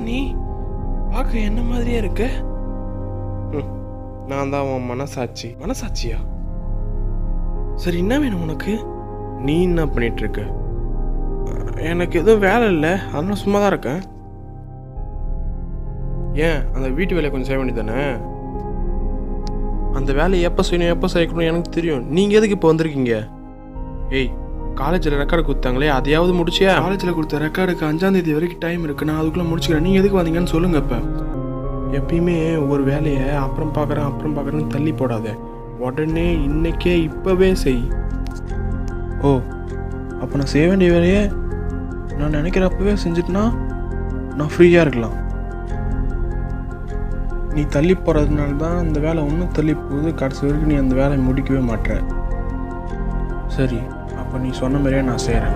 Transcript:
நீ பார்க்க என்ன மாதிரியே இருக்க? நான் தான் உன் மனசாட்சி. மனசாட்சியா? சரி, என்ன வேணும் உனக்கு? நீ என்ன பண்ணிட்டு இருக்க? எனக்கு எதுவும் வேலை இல்லை, அதனால சும்மா தான் இருக்கேன். ஏன் அந்த வீட்டு வேலையை கொஞ்சம் செய்ய வேண்டியதானே? அந்த வேலையை எப்போ செய்யணும் எப்போ செய்யணும் எனக்கு தெரியும். நீங்கள் எதுக்கு இப்போ வந்திருக்கீங்க? ஏய், காலேஜில் ரெக்கார்டு கொடுத்தாங்களே, அதையாவது முடிச்சியா? காலேஜில் கொடுத்த ரெக்கார்டுக்கு 5ஆம் தேதி வரைக்கும் டைம் இருக்குது, நான் அதுக்குள்ளே முடிச்சுக்கிறேன். நீங்கள் எதுக்கு வந்தீங்கன்னு சொல்லுங்கள். இப்போ எப்பயுமே ஒரு வேலையை அப்புறம் பார்க்குறேன்னு தள்ளி போடாத. உடனே இன்னைக்கே இப்போவே செய். ஓ, அப்போ நான் செய்ய வேண்டிய வேலையை நான் நினைக்கிறப்பவே செஞ்சுட்டுனா நான் ஃப்ரீயாக இருக்கலாம். நீ தள்ளி போகிறதுனால தான் அந்த வேலை ஒன்றும் தள்ளி போகுது. கடைசி வரைக்கும் நீ அந்த வேலையை முடிக்கவே மாட்டேற. சரி, அப்போ நீ சொன்ன மாதிரியே நான் செய்கிறேன்.